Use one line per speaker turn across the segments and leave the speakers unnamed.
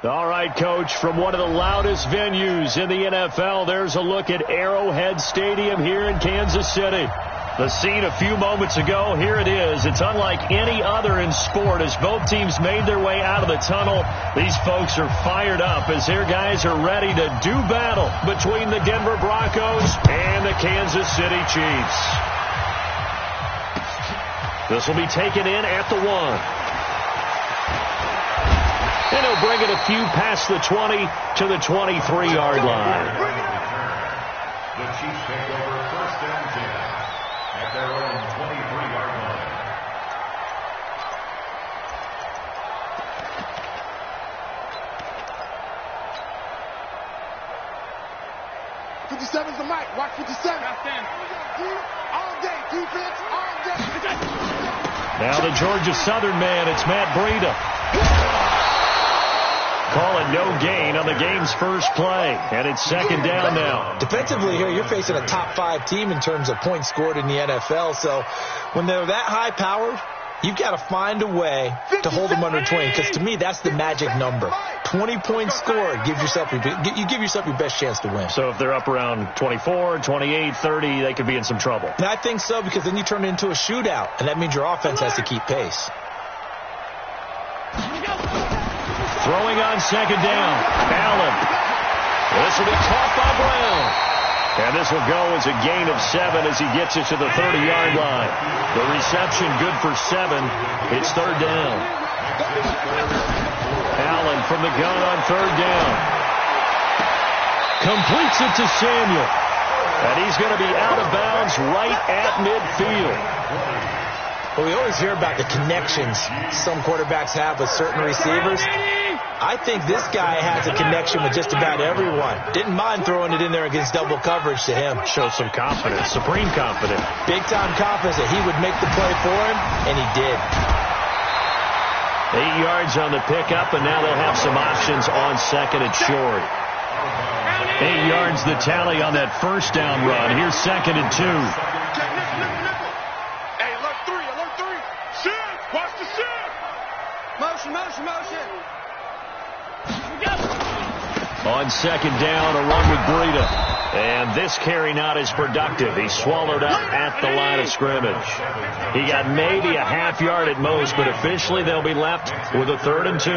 All right, Coach, from one of the loudest venues in the NFL, there's a look at Arrowhead Stadium here in Kansas City. The scene a few moments ago, here it is. It's unlike any other in sport as both teams made their way out of the tunnel. These folks are fired up as their guys are ready to do battle between the Denver Broncos and the Kansas City Chiefs. This will be taken in at the 1. And he'll bring it a few past the 20 to the 23-yard line.
The Chiefs take over first and 10 at their own 23-yard line.
57's the mic. Watch 57. All day. Defense all day.
Now the Georgia Southern man, it's Matt Breida. Call it no gain on the game's first play, and it's second down now.
Defensively here, you're facing a top 5 team in terms of points scored in the NFL, so when they're that high-powered, you've got to find a way to hold them under 20, because to me, that's the magic number. 20 points scored, you give yourself your best chance to win.
So if they're up around 24, 28, 30, they could be in some trouble.
And I think so, because then you turn it into a shootout, and that means your offense has to keep pace.
Throwing on second down, Allen. This will be caught by Brown. And this will go as a gain of 7 as he gets it to the 30-yard line. The reception good for 7. It's third down. Allen from the gun on third down. Completes it to Samuel. And he's going to be out of bounds right at midfield.
Well, we always hear about the connections some quarterbacks have with certain receivers. I think this guy has a connection with just about everyone. Didn't mind throwing it in there against double coverage to him.
Shows some confidence, supreme confidence.
Big-time confidence that he would make the play for him, and he did.
8 yards on the pickup, and now they'll have some options on second and short. 8 yards the tally on that first down run. Here's second and 2.
Hey, alert 3. Shift. Watch the shift. Motion.
On second down, a run with Breida. And this carry not as productive. He swallowed up at the line of scrimmage. He got maybe a half yard at most, but officially they'll be left with a 3rd and 2.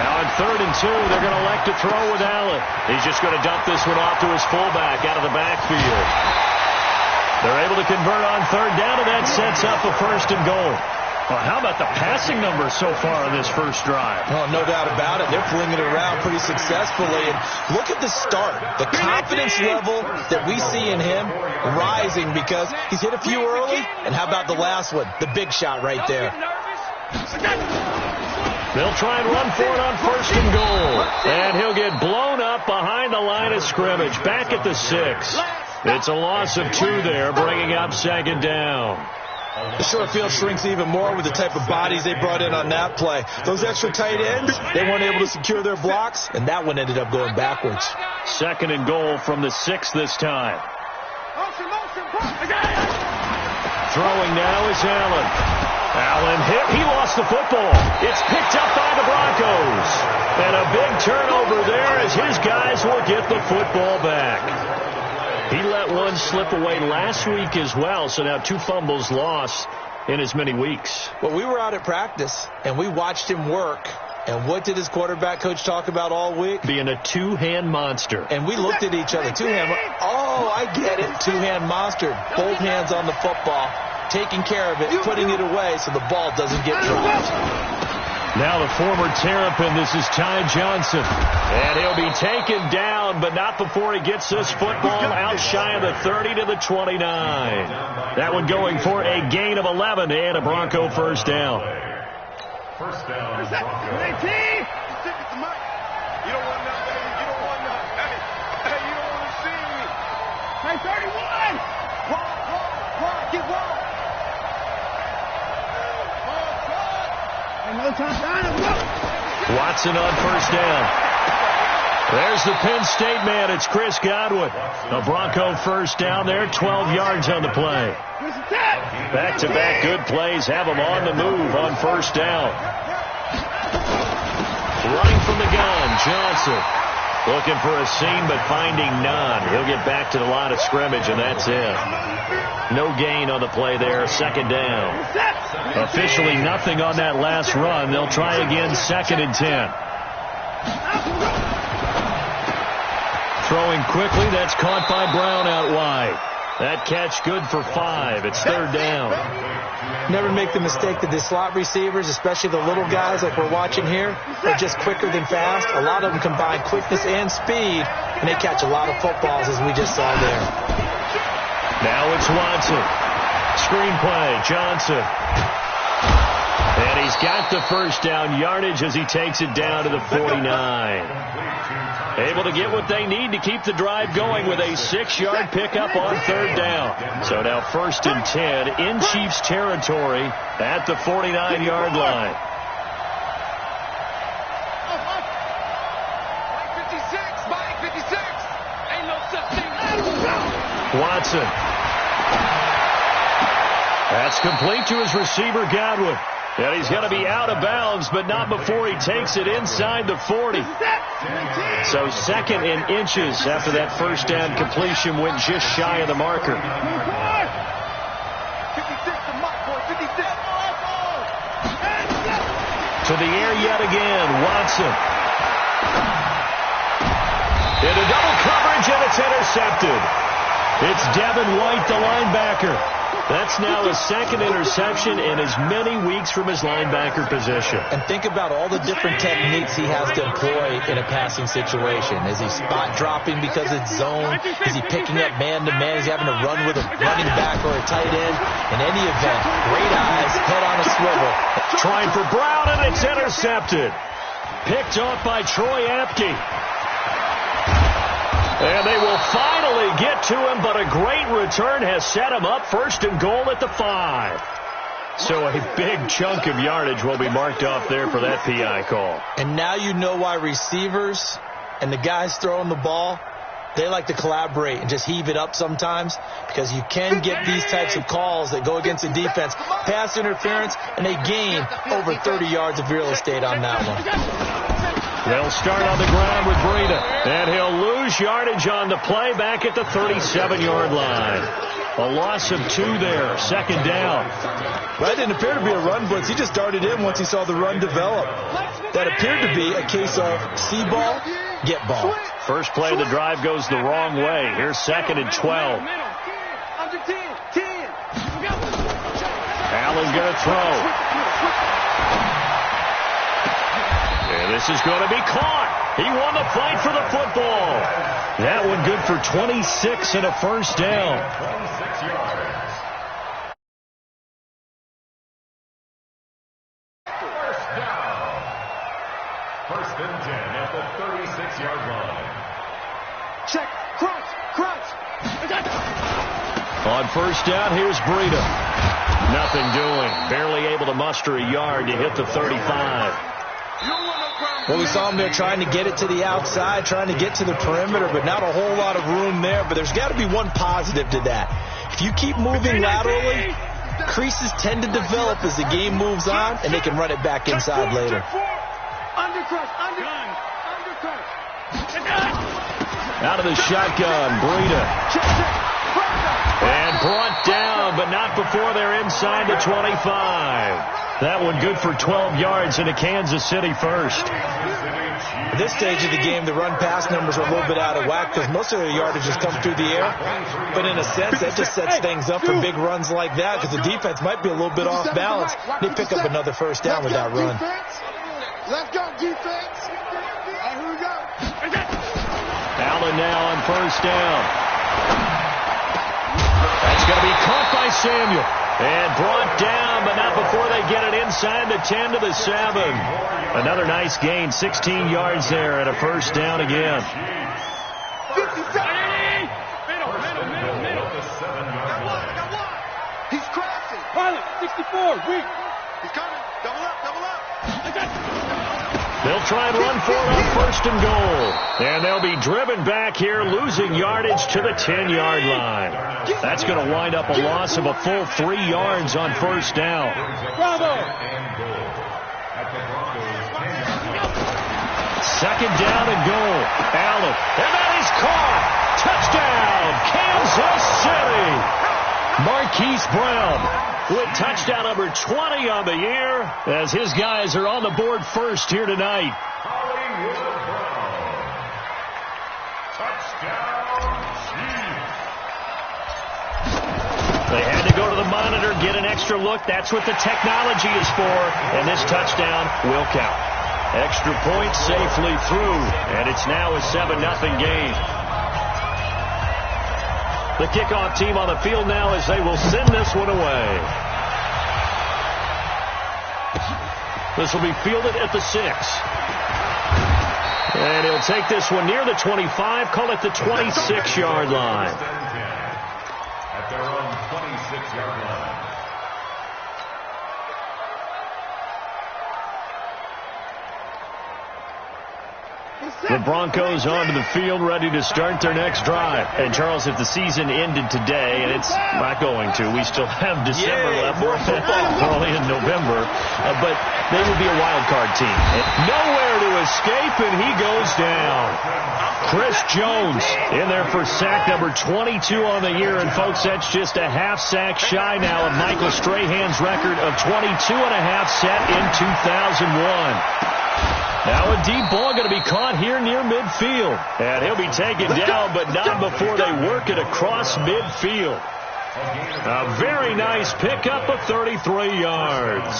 Now on 3rd and 2, they're going to elect to throw with Allen. He's just going to dump this one off to his fullback out of the backfield. They're able to convert on 3rd down, and that sets up a 1st and goal. Well, how about the passing numbers so far in this first drive?
Oh, no doubt about it. They're flinging it around pretty successfully. And look at the start. The confidence level that we see in him rising because he's hit a few early. And how about the last one? The big shot right there.
They'll try and run for it on 1st and goal. And he'll get blown up behind the line of scrimmage. Back at the 6. It's a loss of 2 there, bringing up second down.
The short field shrinks even more with the type of bodies they brought in on that play. Those extra tight ends, they weren't able to secure their blocks, and that one ended up going backwards.
Second and goal from the 6 this time. Throwing now is Allen. Allen hit. He lost the football. It's picked up by the Broncos. And a big turnover there as his guys will get the football back. He let one slip away last week as well, so now 2 fumbles lost in as many weeks.
Well, we were out at practice, and we watched him work. And what did his quarterback coach talk about all week?
Being a 2-hand monster.
And we looked at each other. 2-hand. Oh, I get it. 2-hand monster. Both hands on the football, taking care of it, putting it away so the ball doesn't get dropped.
Now the former Terrapin, this is Ty Johnson. And he'll be taken down, but not before he gets this football out shy of the 30 to the 29. That one going for a gain of 11 and a Bronco first down.
First down, Broncos.
You don't want none, baby. You don't want none. Hey, you don't want to see me. Hey, 31! Roll, get roll.
Watson on first down. There's the Penn State man. It's Chris Godwin. A Bronco first down there, 12 yards on the play. Back-to-back good plays have him on the move on first down. Running from the gun, Johnson. Looking for a seam, but finding none. He'll get back to the line of scrimmage, and that's it. No gain on the play there. Second down. Officially nothing on that last run. They'll try again, 2nd and 10. Throwing quickly, that's caught by Brown out wide. That catch good for 5. It's 3rd down.
Never make the mistake that the slot receivers, especially the little guys like we're watching here, are just quicker than fast. A lot of them combine quickness and speed, and they catch a lot of footballs, as we just saw there.
Now it's Watson. Screenplay, Johnson. And he's got the first down yardage as he takes it down to the 49. Able to get what they need to keep the drive going with a 6-yard pickup on 3rd down. So now 1st and 10 in Chiefs territory at the 49-yard line.
56. Ain't no such thing.
Watson. That's complete to his receiver, Godwin. And he's going to be out of bounds, but not before he takes it inside the 40. So 2nd and inches after that first down completion went just shy of the marker.
56
To the air yet again, Watson. Into double coverage, and it's intercepted. It's Devin White, the linebacker. That's now his 2nd interception in as many weeks from his linebacker position.
And think about all the different techniques he has to employ in a passing situation. Is he spot dropping because it's zone? Is he picking up man-to-man? Is he having to run with a running back or a tight end? In any event, great eyes, head on a swivel.
Trying for Brown, and it's intercepted. Picked off by Troy Apke. And they will finally get to him, but a great return has set him up 1st and goal at the 5. So a big chunk of yardage will be marked off there for that PI call.
And now you know why receivers and the guys throwing the ball, they like to collaborate and just heave it up sometimes, because you can get these types of calls that go against the defense. Pass interference, and they gain over 30 yards of real estate on that one.
They'll start on the ground with Breida, and he'll lose yardage on the play back at the 37-yard line. A loss of 2 there, 2nd down.
That didn't appear to be a run blitz. He just darted in once he saw the run develop. That appeared to be a case of see ball, get ball.
First play of the drive goes the wrong way. Here's 2nd and 12. Allen going to throw. And this is going to be caught. He won the fight for the football. That one good for 26 and a first down.
26 yards. First down. 1st and 10 at the 36-yard line.
Check. Crunch.
On first down, here's Breida. Nothing doing. Barely able to muster a yard to hit the 35.
Well, we saw him there trying to get it to the outside, trying to get to the perimeter, but not a whole lot of room there. But there's got to be one positive to that. If you keep moving laterally, creases tend to develop as the game moves on, and they can run it back inside later.
Out of the shotgun, Breida. And brought down, but not before they're inside the 25. That one good for 12 yards into Kansas City first.
At this stage of the game, the run-pass numbers are a little bit out of whack because most of their yardage has come through the air. But in a sense, that just sets things up for big runs like that because the defense might be a little bit off balance. They pick up another first down with that run.
Let's go, defense. Here we go.
Allen now on first down. That's going to be caught by Samuel. And brought down, but not before they get it inside the 10 to the 7. Another nice gain, 16 yards there, and a first down again.
57. Middle. He's crashing. Pilot, 64, weak. He's coming. Double up.
They'll try and run for it on first and goal. And they'll be driven back here, losing yardage to the 10-yard line. That's going to wind up a loss of a full 3 yards on first down.
Bravo.
Second down and goal. Allen. And that is caught. Touchdown, Kansas City. Marquise Brown with touchdown number 20 on the year as his guys are on the board first here tonight. They had to go to the monitor, get an extra look. That's what the technology is for, and this touchdown will count. Extra point safely through, and it's now a 7-0 game. The kickoff team on the field now as they will send this one away. This will be fielded at the 6. And he'll take this one near the 25, call it the 26-yard line.
At their own 26-yard line.
The Broncos onto the field, ready to start their next drive. And, Charles, if the season ended today, and it's not going to, we still have December left, early in November, but they would be a wild card team. Nowhere to escape, and he goes down. Chris Jones in there for sack number 22 on the year, and, folks, that's just a half sack shy now of Michael Strahan's record of 22 and a half set in 2001. Now a deep ball going to be caught here near midfield. And he'll be taken down, but not before they work it across midfield. A very nice pickup of 33 yards.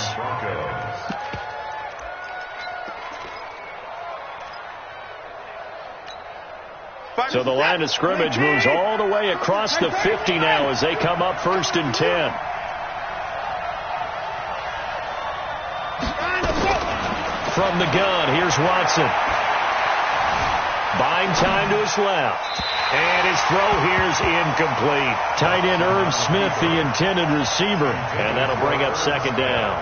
So the line of scrimmage moves all the way across the 50 now as they come up 1st and 10. From the gun, here's Watson. Buying time to his left. And his throw here's incomplete. Tight end Irv Smith, the intended receiver. And that'll bring up 2nd down.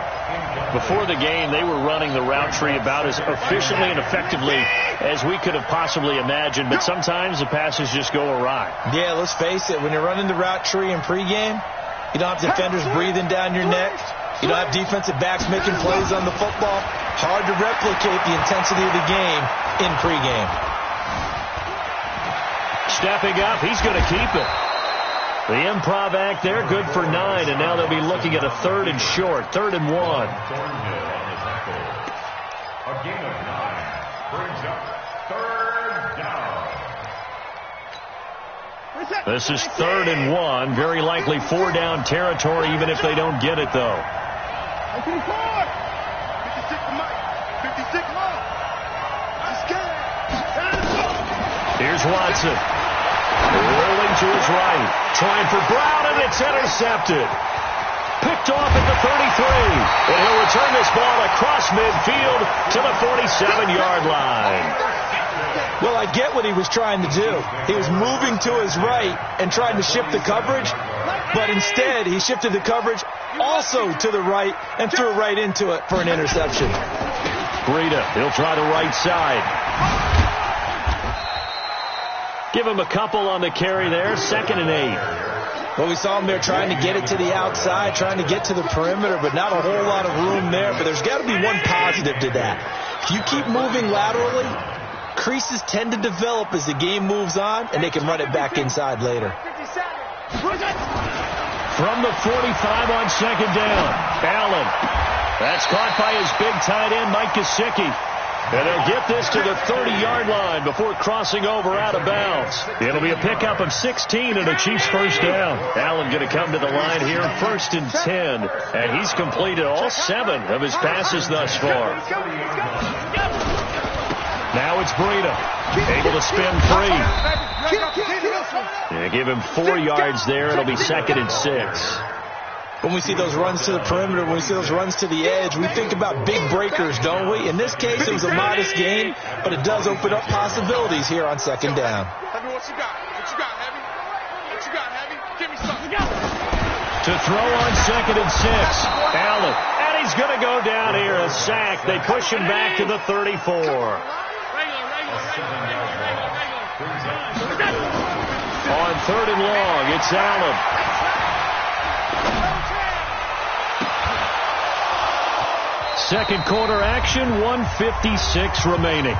Before the game, they were running the route tree about as efficiently and effectively as we could have possibly imagined. But sometimes the passes just go awry.
Yeah, let's face it. When you're running the route tree in pregame, you don't have defenders breathing down your neck. You don't have defensive backs making plays on the football. Hard to replicate the intensity of the game in pregame.
Stepping up, he's going to keep it. The improv act there, good for 9, and now they'll be looking at a 3rd and short, 3rd and 1.
A gain of 9 brings up 3rd down.
This is 3rd and 1, very likely 4-down territory, even if they don't get it, though.
56 long.
Here's Watson. Rolling to his right. Trying for Brown, and it's intercepted. Picked off at the 33. And he'll return this ball across midfield to the 47-yard line.
Well, I get what he was trying to do. He was moving to his right and trying to shift the coverage, but instead he shifted the coverage also to the right and threw right into it for an interception.
Breida, he'll try the right side. Give him a couple on the carry there, 2nd and 8.
Well, we saw him there trying to get it to the outside, trying to get to the perimeter, but not a whole lot of room there. But there's got to be one positive to that. If you keep moving laterally, creases tend to develop as the game moves on, and they can run it back inside later.
From the 45 on 2nd down, Allen. That's caught by his big tight end, Mike Gesicki. And they'll get this to the 30-yard line before crossing over out of bounds. It'll be a pickup of 16 and a Chiefs 1st down. Allen going to come to the line here, 1st and 10. And he's completed all 7 of his passes thus far. Now it's Breida, able to spin free. They give him 4 yards there. It'll be 2nd and 6.
When we see those runs to the perimeter, when we see those runs to the edge, we think about big breakers, don't we? In this case, it was a modest gain, but it does open up possibilities here on 2nd down.
Heavy, what you got? What you got, Heavy? What you got, Heavy? Give me something.
To throw on 2nd and 6, Allen. And he's going to go down here, a sack. They push him back to the 34. On 3rd and long, it's Allen. Second quarter action, 1:56 remaining.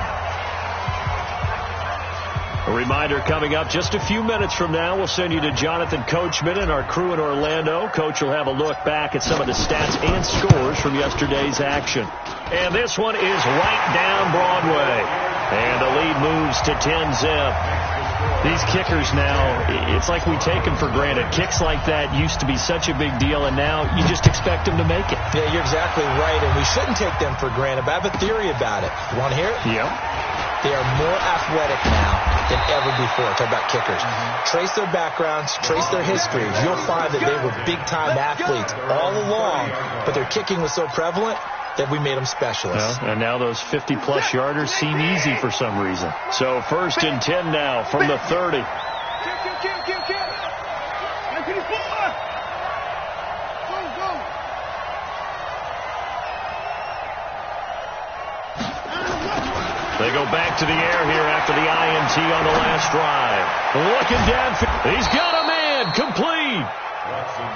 reminder coming up just a few minutes from now, we'll send you to Jonathan Coachman and our crew in Orlando. Coach will have a look back at some of the stats and scores from yesterday's action. And this one is right down Broadway. And the lead moves to 10-zip. These kickers now, it's like we take them for granted. Kicks like that used to be such a big deal, and now you just expect them to make it.
Yeah, you're exactly right, and we shouldn't take them for granted, but I have a theory about it. You want to hear it?
Yeah.
They are more athletic now than ever before. Talk about kickers. Trace their backgrounds, trace their histories. You'll find that they were big-time athletes all along, but their kicking was so prevalent that we made them specialists.
Well, and now those 50-plus yarders seem easy for some reason. So 1st and 10 now from the 30. They go back to the air here after the INT on the last drive. Looking downfield. He's got a man. Complete.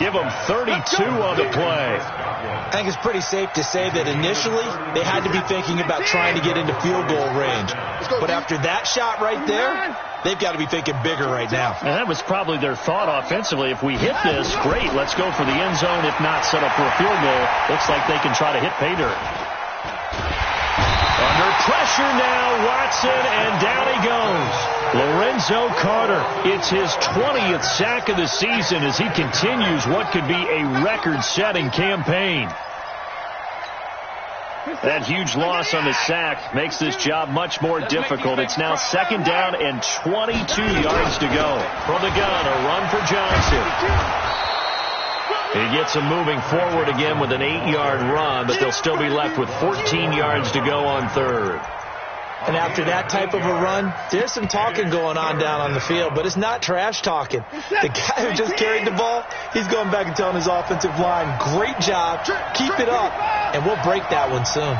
Give them 32 on the play.
I think it's pretty safe to say that initially they had to be thinking about trying to get into field goal range. But after that shot right there, they've got to be thinking bigger right now.
And that was probably their thought offensively. If we hit this, great. Let's go for the end zone. If not, set up for a field goal. Looks like they can try to hit pay dirt. Under pressure now, Watson, and down he goes. Lorenzo Carter, it's his 20th sack of the season as he continues what could be a record-setting campaign. That huge loss on the sack makes this job much more difficult. It's now 2nd down and 22 yards to go. From the gun, a run for Johnson. He gets them moving forward again with an 8-yard run, but they'll still be left with 14 yards to go on 3rd.
And after that type of a run, there's some talking going on down on the field, but it's not trash talking. The guy who just carried the ball, he's going back and telling his offensive line, great job, keep it up, and we'll break that one soon.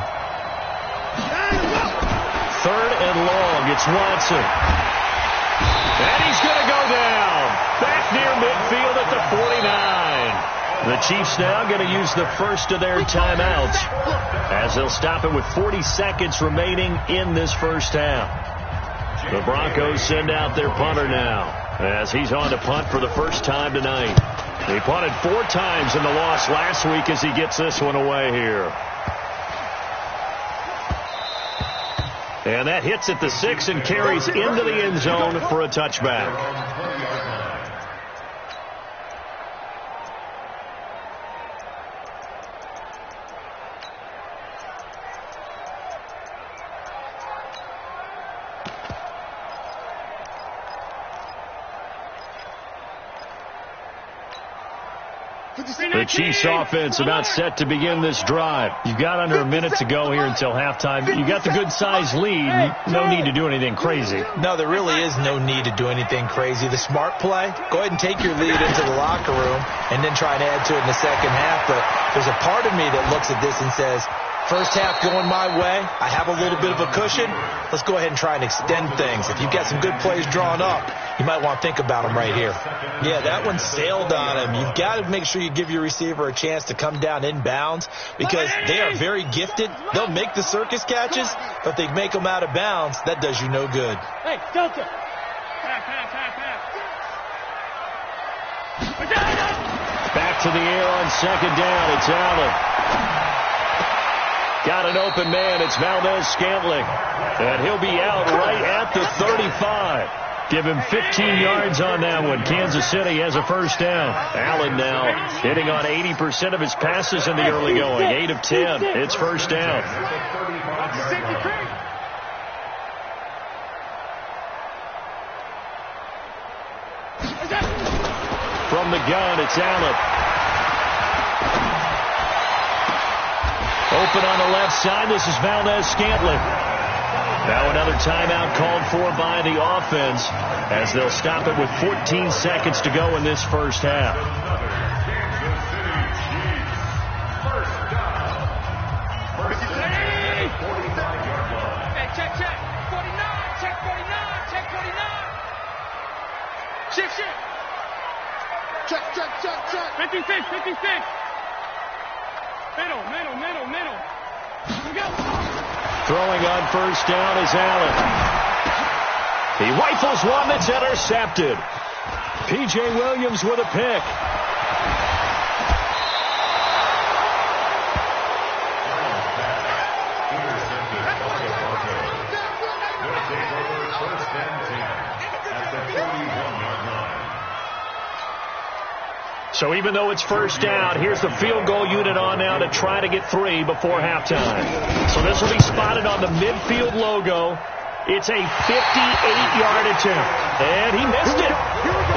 3rd and long, it's Watson. And he's going to go down. Back near midfield at the 49. The Chiefs now going to use the first of their timeouts as they'll stop it with 40 seconds remaining in this first half. The Broncos send out their punter now as he's on to punt for the first time tonight. He punted 4 times in the loss last week as he gets this one away here. And that hits at the 6 and carries into the end zone for a touchback. The Chiefs offense about set to begin this drive. You've got under a minute to go here until halftime. You got the good-sized lead. No need to do anything crazy.
No, there really is no need to do anything crazy. The smart play, go ahead and take your lead into the locker room and then try and add to it in the second half. But there's a part of me that looks at this and says, first half going my way, I have a little bit of a cushion. Let's go ahead and try and extend things. If you've got some good plays drawn up, you might want to think about them right here. Yeah, that one sailed on him. You've got to make sure you give your receiver a chance to come down inbounds because they are very gifted. They'll make the circus catches, but they make them out of bounds. That does you no good.
Hey, Delta.
Back to the air on 2nd down. It's Allen. Got an open man. It's Valdez-Scantling. And he'll be out right at the 35. Give him 15 yards on that one. Kansas City has a first down. Allen now hitting on 80% of his passes in the early going. 8 of 10. It's first down. From the gun, it's Allen. Open on the left side. This is Valdez-Scantling. Now another timeout called for by the offense as they'll stop it with 14 seconds to go in this first half.
Hey, check. 49. Check 49. Check. 56. Middle. We go.
Throwing on first down is Allen. He rifles one that's intercepted. P.J. Williams with a pick. So even though it's first down, here's the field goal unit on now to try to get 3 before halftime. So this will be spotted on the midfield logo. It's a 58-yard attempt, and he missed it.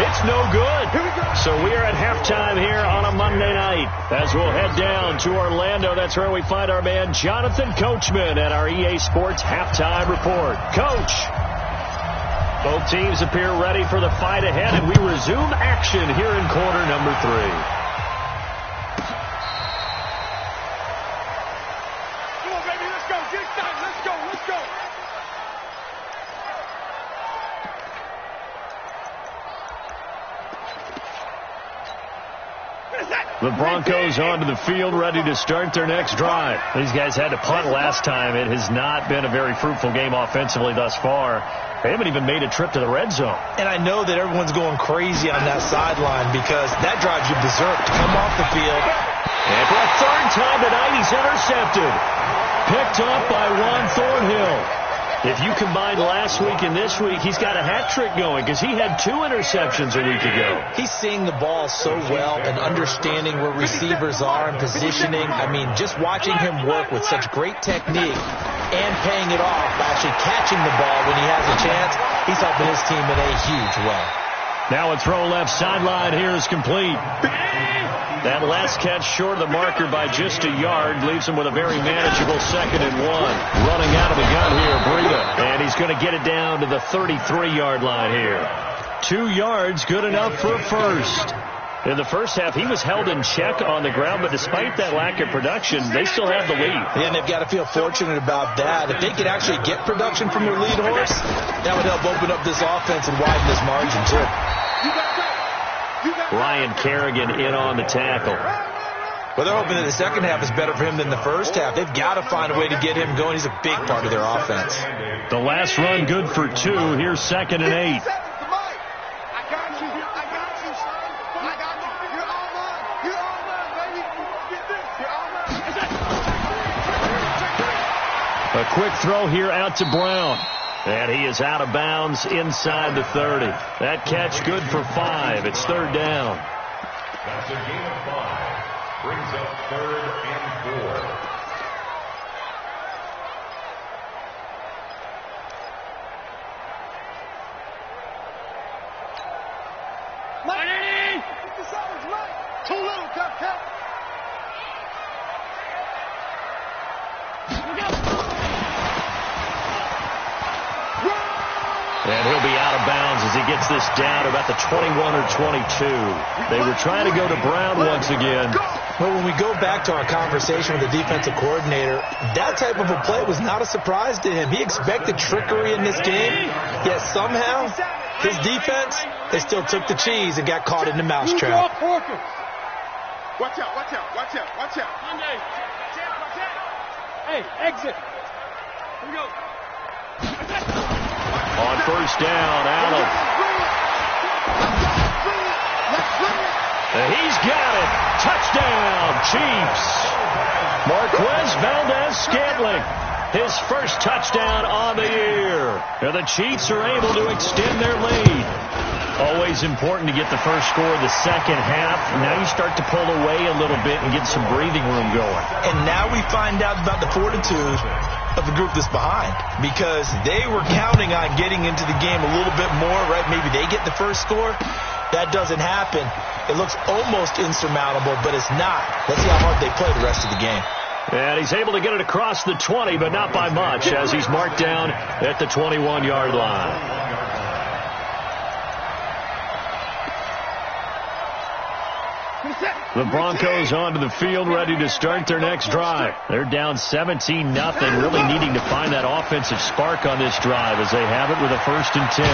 It's no good. So we are at halftime here on a Monday night as we'll head down to Orlando. That's where we find our man Jonathan Coachman at our EA Sports Halftime Report. Coach, both teams appear ready for the fight ahead, and we resume action here in quarter number 3.
Come on, baby, let's go. Get excited. Let's go. Let's go.
The Broncos onto the field, ready to start their next drive. These guys had to punt last time. It has not been a very fruitful game offensively thus far. They haven't even made a trip to the red zone.
And I know that everyone's going crazy on that sideline because that drives you berserk to come off the field.
And for a third time tonight, he's intercepted. Picked up by Juan Thornhill. If you combine last week and this week, he's got a hat trick going because he had 2 interceptions a week ago.
He's seeing the ball so well and understanding where receivers are and positioning. I mean, just watching him work with such great technique and paying it off by actually catching the ball when he has a chance, he's helping his team in a huge way.
Now a throw left sideline here is complete. That last catch short of the marker by just a yard leaves him with a very manageable 2nd and 1. Running out of the gun here, Breida. And he's going to get it down to the 33-yard line here. 2 yards, good enough for a first. In the first half, he was held in check on the ground, but despite that lack of production, they still have the lead.
Yeah, and they've got to feel fortunate about that. If they could actually get production from their lead horse, that would help open up this offense and widen this margin, too.
Ryan Kerrigan in on the tackle.
Well, they're hoping that the second half is better for him than the first half. They've got to find a way to get him going. He's a big part of their offense.
The last run good for 2. Here's 2nd and 8. A quick throw here out to Brown. And he is out of bounds inside the 30. That catch good for 5. It's 3rd down.
That's a gain of 5. Brings up 3rd and 4.
Money! Too little, cut.
And he'll be out of bounds as he gets this down to about the 21 or 22. They were trying to go to Brown once again.
Well, when we go back to our conversation with the defensive coordinator, that type of a play was not a surprise to him. He expected trickery in this game, yet somehow his defense, they still took the cheese and got caught in the mousetrap.
Watch out. Monday. Hey, exit. Here we go.
On first down, Allen. He's got it. Touchdown, Chiefs. Marquez Valdez-Scantling, his first touchdown on the year. And the Chiefs are able to extend their lead. Always important to get the first score of the second half. Now you start to pull away a little bit and get some breathing room going.
And now we find out about the fortitude of the group that's behind, because they were counting on getting into the game a little bit more, right? Maybe they get the first score. That doesn't happen. It looks almost insurmountable, but it's not. Let's see how hard they play the rest of the game.
And he's able to get it across the 20, but not by much, as he's marked down at the 21-yard line. The Broncos onto the field, ready to start their next drive. They're down 17-0, really needing to find that offensive spark on this drive as they have it with a 1st and 10.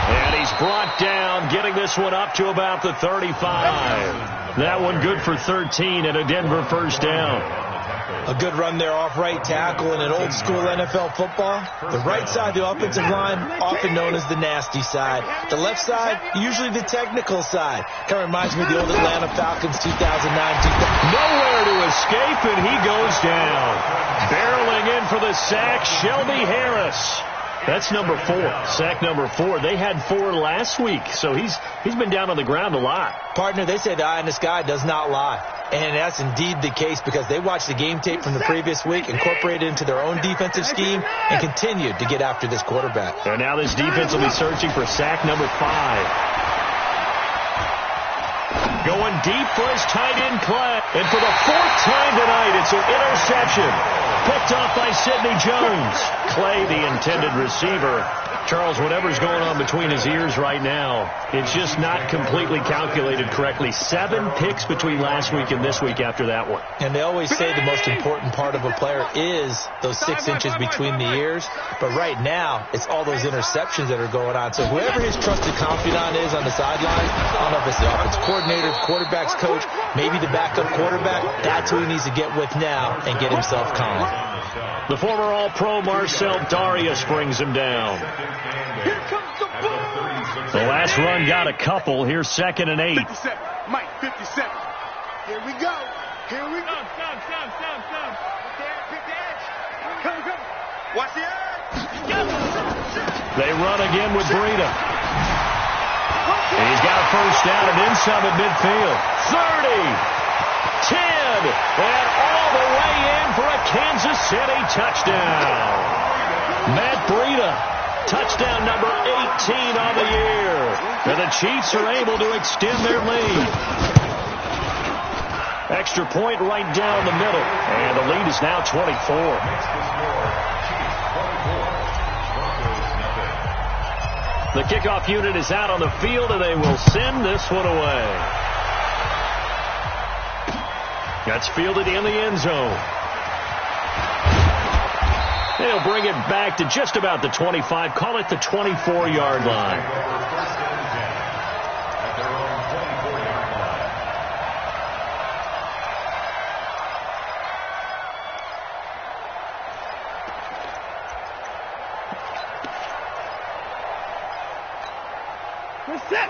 And he's brought down, getting this one up to about the 35. That one good for 13 and a Denver first down.
A good run there off right tackle in an old school NFL football. The right side, the offensive line, often known as the nasty side. The left side, usually the technical side. Kind of reminds me of the old Atlanta Falcons 2009.
Nowhere to escape, and he goes down. Barreling in for the sack, Shelby Harris. That's number 4, sack number 4. They had 4 last week, so he's been down on the ground a lot.
Partner, they say the eye in the sky does not lie. And that's indeed the case because they watched the game tape from the previous week, incorporated it into their own defensive scheme, and continued to get after this quarterback.
And now this defense will be searching for sack number 5. Going deep for his tight end, Clay. And for the 4th time tonight, it's an interception. Picked off by Sidney Jones. Clay, the intended receiver. Charles, whatever's going on between his ears right now, it's just not completely calculated correctly. 7 picks between last week and this week after that one.
And they always say the most important part of a player is those 6 inches between the ears. But right now, it's all those interceptions that are going on. So whoever his trusted confidant is on the sidelines, I don't know if it's the offensive coordinator, quarterback's coach, maybe the backup quarterback, that's who he needs to get with now and get himself calm.
The former All-Pro Marcel Darius brings him down. The last run got a couple. Here's 2nd and 8.
57. Mike, 57. Here we go. Here we go. Stop. Pick the edge. Come. Watch the edge.
They run again with Breida. And he's got a first down and then some at midfield. 30. 10, and all the way in for a Kansas City touchdown. Matt Breida, touchdown number 18 on the year. And the Chiefs are able to extend their lead. Extra point right down the middle, and the lead is now 24. The kickoff unit is out on the field, and they will send this one away. That's fielded in the end zone. They'll bring it back to just about the 25. Call it the 24-yard line.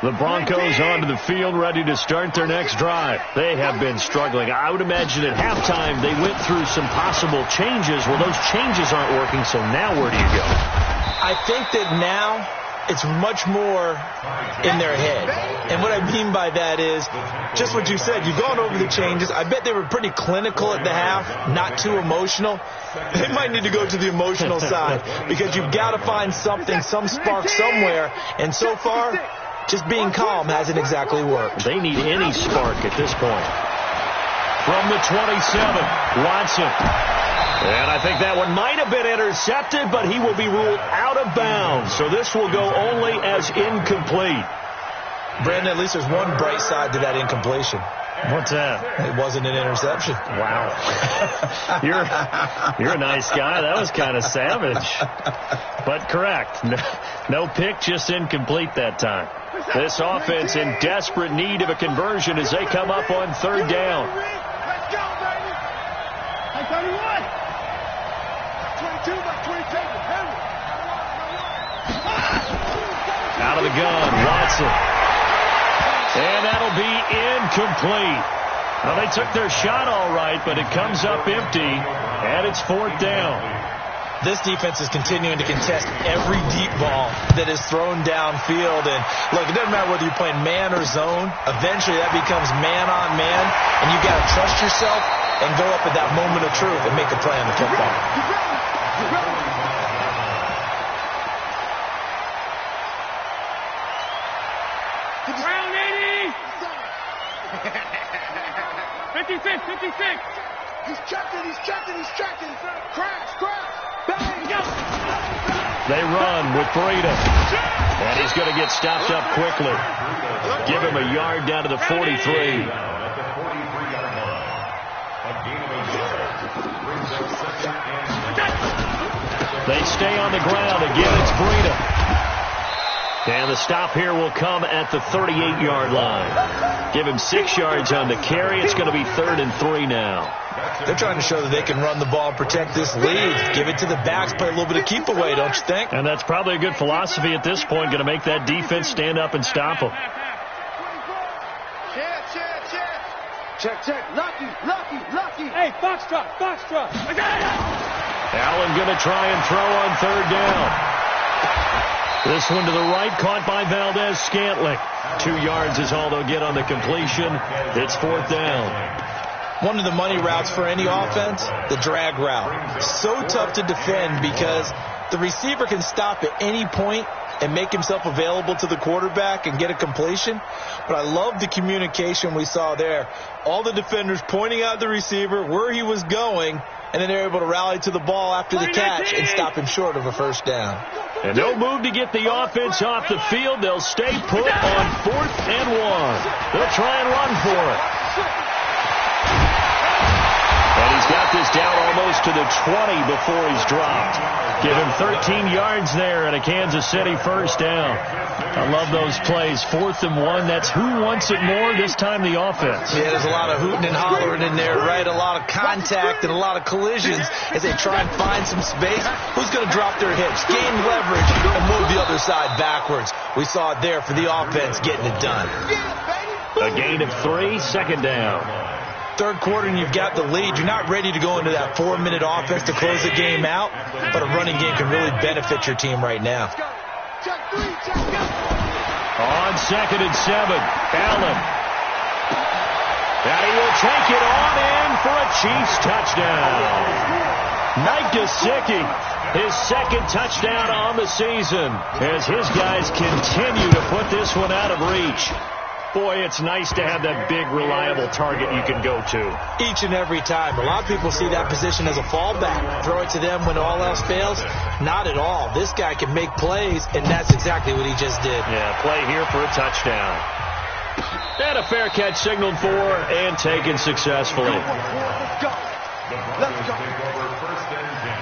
The Broncos onto the field, ready to start their next drive. They have been struggling. I would imagine at halftime they went through some possible changes. Well, those changes aren't working, so now where do you go?
I think that now it's much more in their head. And what I mean by that is just what you said. You've gone over the changes. I bet they were pretty clinical at the half, not too emotional. They might need to go to the emotional side because you've got to find something, some spark somewhere. And so far, just being calm hasn't exactly worked.
They need any spark at this point. From the 27, Watson. And I think that one might have been intercepted, but he will be ruled out of bounds. So this will go only as incomplete.
Brandon, at least there's one bright side to that incompletion.
What's that?
It wasn't an interception.
Wow. You're a nice guy. That was kind of savage. But correct. No pick, just incomplete that time. This offense in desperate need of a conversion as they come up on 3rd down.
Let's go, baby. Hey, 31. 22 by 22.
Out of the gun, Watson. And that'll be incomplete. Well, they took their shot all right, but it comes up empty, and it's 4th down.
This defense is continuing to contest every deep ball that is thrown downfield. And, look, it doesn't matter whether you're playing man or zone. Eventually, that becomes man on man, and you've got to trust yourself and go up at that moment of truth and make a play on the football.
Round 80. 56. He's checking. Crash. Bang.
They run with Breida. And he's going to get stopped up quickly. Give him a yard down to the 43. They stay on the ground. Again, it's Breida. And the stop here will come at the 38-yard line. Give him 6 yards on the carry. It's going to be 3rd and 3 now.
They're trying to show that they can run the ball and protect this lead. Give it to the backs, play a little bit of keep away, don't you think?
And that's probably a good philosophy at this point, going to make that defense stand up and stop them.
Check. Lucky. Hey, Foxtrot.
Allen going to try and throw on 3rd down. This one to the right, caught by Valdez-Scantling. 2 yards is all they'll get on the completion. It's 4th down.
One of the money routes for any offense, the drag route. So tough to defend because the receiver can stop at any point and make himself available to the quarterback and get a completion. But I love the communication we saw there. All the defenders pointing out the receiver, where he was going, and then they're able to rally to the ball after the catch and stop him short of a 1st down.
And no move to get the offense off the field. They'll stay put on 4th and 1. They'll try and run for it. And he's got this down almost to the 20 before he's dropped. Give him 13 yards there and a Kansas City 1st down. I love those plays. 4th and 1. That's who wants it more, this time the offense.
Yeah, there's a lot of hooting and hollering in there, right? A lot of contact and a lot of collisions as they try and find some space. Who's going to drop their hips, gain leverage, and move the other side backwards? We saw it there for the offense getting it done.
A gain of 3, 2nd down.
3rd quarter and you've got the lead. You're not ready to go into that 4-minute offense to close the game out, but a running game can really benefit your team right now.
On 2nd and 7, Allen. And he will take it on in for a Chiefs touchdown. Mike Gesicki, his 2nd touchdown on the season, as his guys continue to put this one out of reach. Boy, it's nice to have that big, reliable target you can go to.
Each and every time. A lot of people see that position as a fallback. Throw it to them when all else fails. Not at all. This guy can make plays, and that's exactly what he just did.
Yeah, play here for a touchdown. And a fair catch signaled for and taken successfully.
Let's go. Take over 1st and 10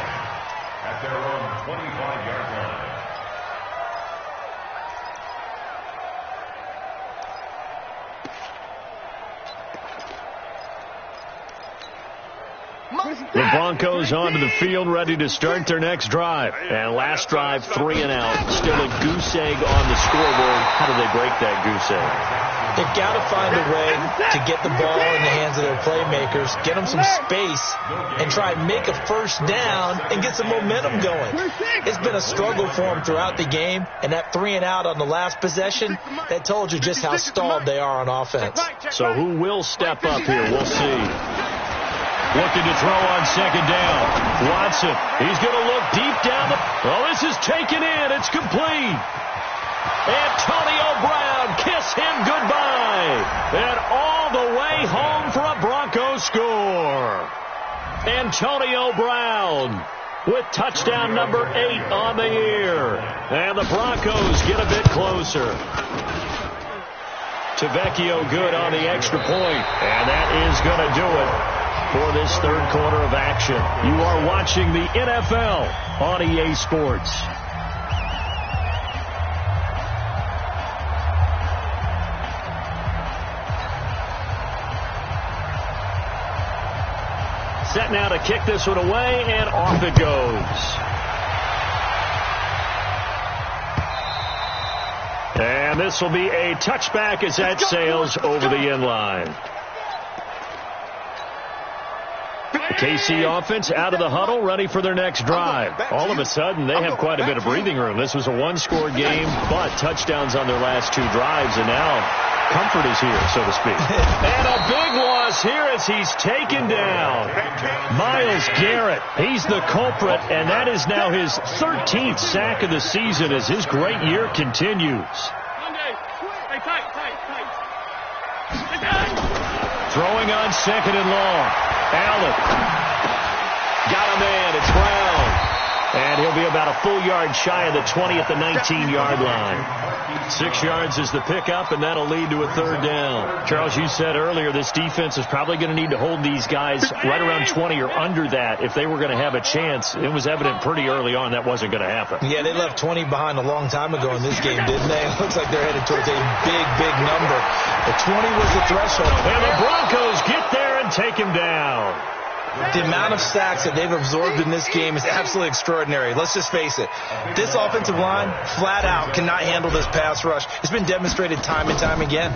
at their own 25-yard line.
The Broncos onto the field, ready to start their next drive. And last drive, 3 and out. Still a goose egg on the scoreboard. How do they break that goose egg?
They've got to find a way to get the ball in the hands of their playmakers, get them some space, and try and make a 1st down and get some momentum going. It's been a struggle for them throughout the game, and that 3 and out on the last possession, that told you just how stalled they are on offense.
So who will step up here? We'll see. Looking to throw on 2nd down. Watson, he's going to look deep down the... Oh, this is taken in. It's complete. Antonio Brown, kiss him goodbye. And all the way home for a Broncos score. Antonio Brown with touchdown number 8 on the year. And the Broncos get a bit closer. Tavecchio good on the extra point. And that is going to do it for this 3rd quarter of action. You are watching the NFL on EA Sports. Set now to kick this one away, and off it goes. And this will be a touchback as that sails over the end line. The KC offense out of the huddle, ready for their next drive. All of a sudden, they have quite a bit of breathing room. This was a 1-score game, but touchdowns on their last 2 drives, and now comfort is here, so to speak. And a big loss here as he's taken down. Myles Garrett, he's the culprit, and that is now his 13th sack of the season as his great year continues. Throwing on 2nd and long. Allen. Got a man. It's Brown. And he'll be about a full yard shy of the 20 at the 19-yard line. 6 yards is the pickup, and that'll lead to a third down. Charles, you said earlier this defense is probably going to need to hold these guys right around 20 or under that if they were going to have a chance. It was evident pretty early on that wasn't going to happen.
Yeah, they left 20 behind a long time ago in this game, didn't they? It looks like they're headed towards a big, big number. The 20 was the threshold.
And the Broncos get there and take him down.
The amount of sacks that they've absorbed in this game is absolutely extraordinary. Let's just face it. This offensive line, flat out, cannot handle this pass rush. It's been demonstrated time and time again.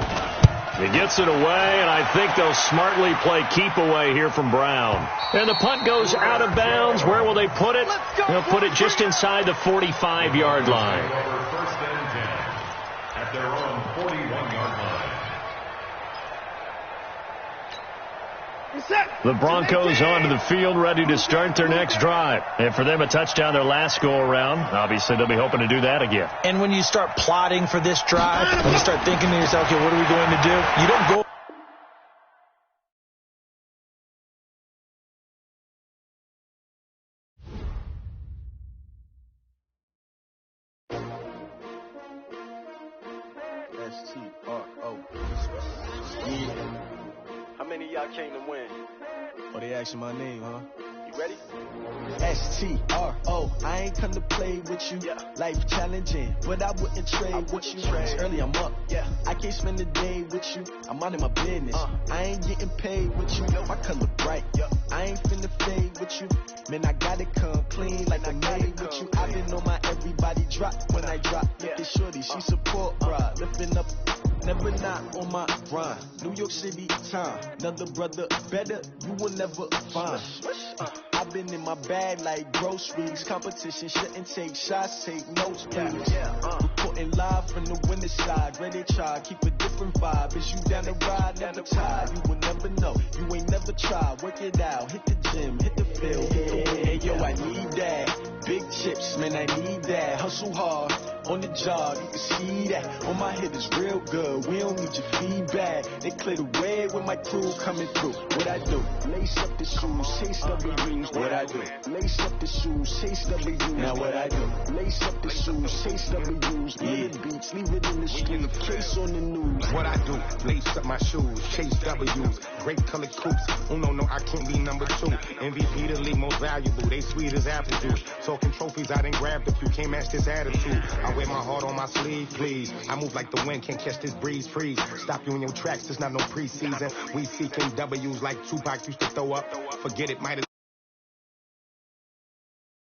He gets it away, and I think they'll smartly play keep away here from Brown. And the punt goes out of bounds. Where will they put it? They'll put it just inside the 45-yard line.
First and 10 at their own 41-yard line.
The Broncos onto the field, ready to start their next drive. And for them, a touchdown their last go-around. Obviously, they'll be hoping to do that again.
And when you start plotting for this drive, when you start thinking to yourself, okay, what are we going to do? You don't go.
S-T-R-O. Yeah. How many of y'all came to win? Oh, they asking my name, huh? You ready? S-T-R-O. I ain't come to play with you. Yeah. Life challenging, but I wouldn't trade with you. Early I'm up. Yeah. I can't spend the day with you. I'm out of my business. I ain't getting paid with you. My color bright. Yeah. I ain't finna fade with you. Man, I gotta come clean like I made with you. I've been on my everybody drop when I drop. Look at shorty, she support, bruh. Lifting up. Never not on my grind. New York City time. Another brother better, you will never find. I've been in my bag like groceries. Competition shouldn't take shots, take notes, please. Reporting live from the winner's side. Ready to try, keep a different vibe. Is you down the ride, never tired. You will never know, you ain't never tried. Work it out, hit the gym, hit the field, hit the win. Hey yo, I need that. Big chips, man, I need that. Hustle hard, on the job, you can see that. On my head is real good, we don't need your feedback. They clear the way with my crew coming through. What I do? Lace up the shoes, chase W's. What I do? Lace up the shoes, chase W's. Now what I do? Lace up the shoes, chase W's. Yeah. Beats, leave it in the street, case on the news.
What I do? Lace up my shoes, chase W's. Great colored coops. Oh no, I can't be number 2. MVP the league most valuable. They sweet as apple juice. Talking trophies, I done grabbed a few. Can't match this attitude. I wear my heart on my sleeve, please. I move like the wind, can't catch this breeze, freeze. Stop you in your tracks, it's not no preseason. We seeking W's like Tupac used to throw up. Forget it, might as